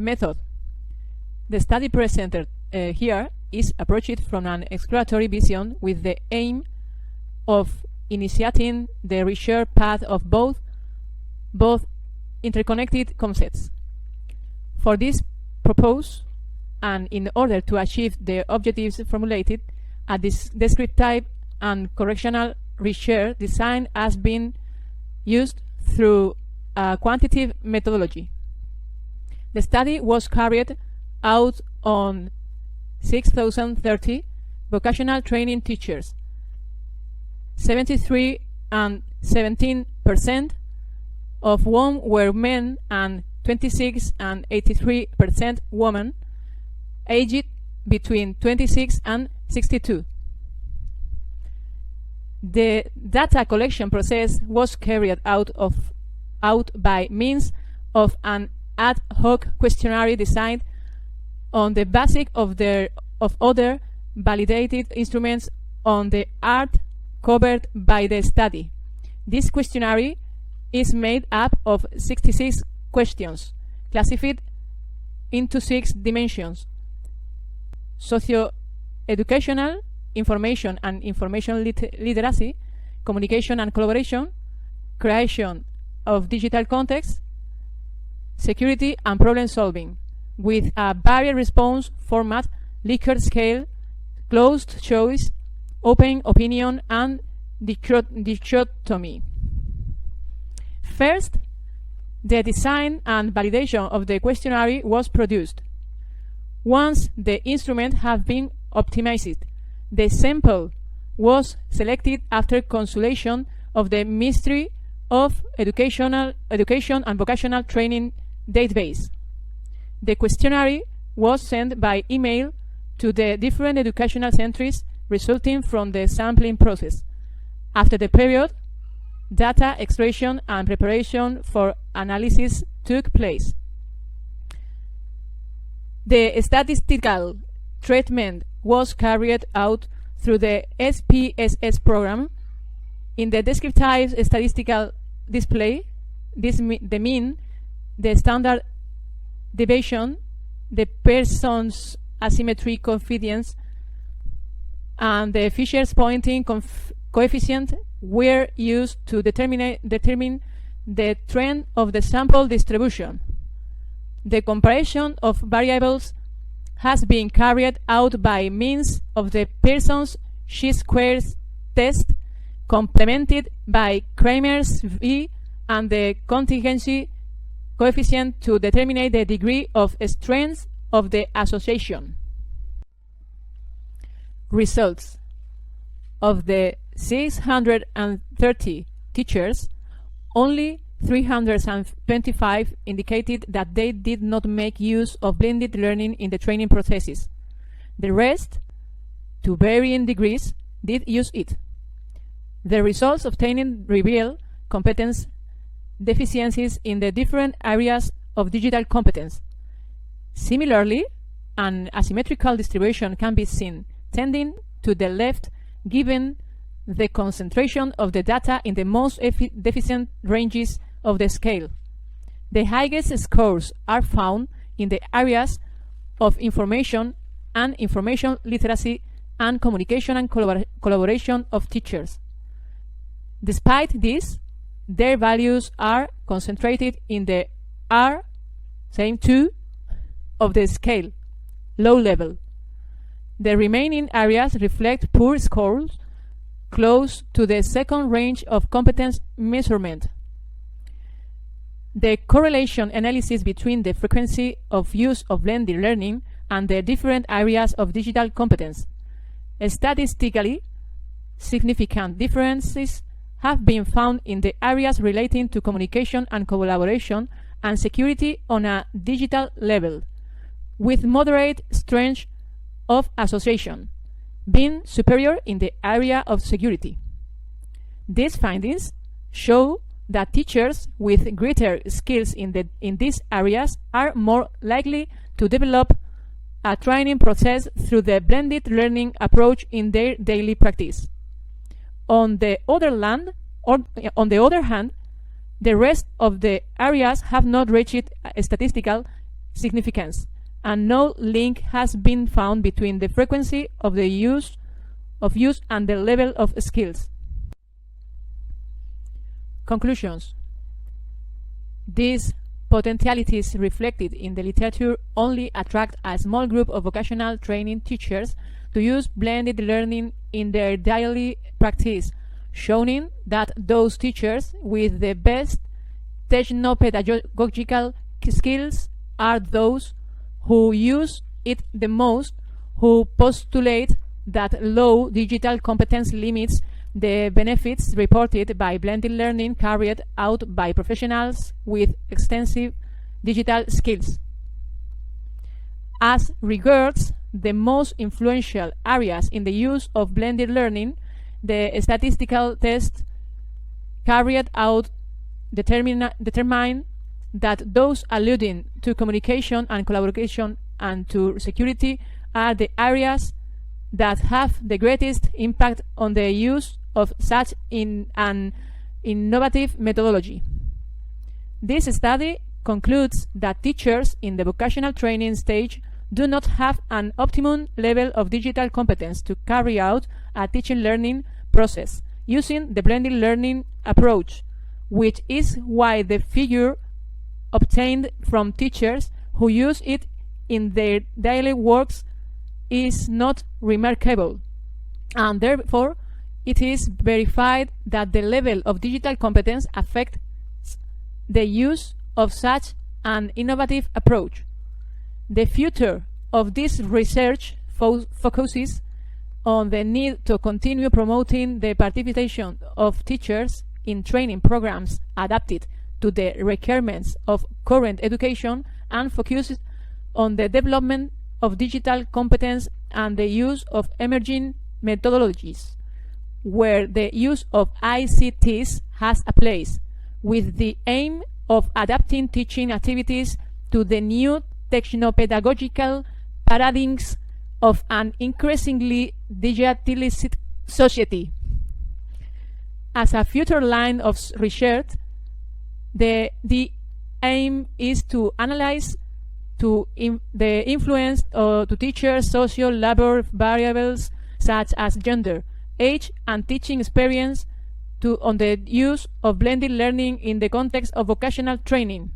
method. The study presented here is approached from an exploratory vision with the aim of initiating the research path of both interconnected concepts. For this purpose, and in order to achieve the objectives formulated, a descriptive and correctional research design has been used through a quantitative methodology. The study was carried out on 6,030 vocational training teachers. 73 and 17% of whom were men and 26 and 83% women, aged between 26 and 62. The data collection process was carried out by means of an ad hoc questionnaire designed on the basis of other validated instruments on the art covered by the study. This questionnaire is made up of 66 questions, classified into 6 dimensions: socio-educational, information and information literacy, communication and collaboration, creation of digital context, security and problem solving, with a varied response format, Likert scale, closed choice, open opinion, and dichotomy. First, the design and validation of the questionnaire was produced. Once the instrument had been optimized, the sample was selected after consultation of the Ministry of Education and Vocational Training database. The questionnaire was sent by email to the different educational centers resulting from the sampling process. After the period, data extraction and preparation for analysis took place. The statistical treatment was carried out through the SPSS program. In the descriptive statistical display, the mean, the standard deviation, the Pearson's asymmetry coefficient, and the Fisher's pointing coefficient were used to determine the trend of the sample distribution. The comparison of variables has been carried out by means of the Pearson's chi-square test, complemented by Kramer's V and the contingency coefficient to determine the degree of strength of the association. Results of the 630 teachers, only 325 indicated that they did not make use of blended learning in the training processes. The rest, to varying degrees, did use it. The results obtained reveal competence deficiencies in the different areas of digital competence. Similarly, an asymmetrical distribution can be seen tending to the left given the concentration of the data in the most deficient ranges of the scale. The highest scores are found in the areas of information and information literacy and communication and collaboration of teachers. Despite this, their values are concentrated in the R2 of the scale, low level. The remaining areas reflect poor scores close to the second range of competence measurement. The correlation analysis between the frequency of use of blended learning and the different areas of digital competence. Statistically significant differences have been found in the areas relating to communication and collaboration and security on a digital level, with moderate strength of association, being superior in the area of security. These findings show that teachers with greater skills in these areas are more likely to develop a training process through the blended learning approach in their daily practice. On the other hand, the rest of the areas have not reached statistical significance, and no link has been found between the frequency of the use and the level of skills. Conclusions. These potentialities reflected in the literature only attract a small group of vocational training teachers to use blended learning in their daily practice, showing that those teachers with the best techno-pedagogical skills are those who use it the most, who postulate that low digital competence limits the benefits reported by blended learning carried out by professionals with extensive digital skills. As regards the most influential areas in the use of blended learning, the statistical tests carried out determine that those alluding to communication and collaboration and to security are the areas that have the greatest impact on the use of such an innovative methodology. This study concludes that teachers in the vocational training stage do not have an optimum level of digital competence to carry out a teaching learning process using the blended learning approach, which is why the figure obtained from teachers who use it in their daily works is not remarkable, and therefore it is verified that the level of digital competence affects the use of such an innovative approach. The future of this research focuses on the need to continue promoting the participation of teachers in training programs adapted to the requirements of current education and focuses on the development of digital competence and the use of emerging methodologies, where the use of ICTs has a place, with the aim of adapting teaching activities to the new techno-pedagogical paradigms of an increasingly digitalized society. As a future line of research, the aim is to analyze the influence to teachers' social labor variables such as gender, age, and teaching experience on the use of blended learning in the context of vocational training.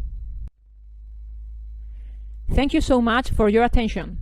Thank you so much for your attention.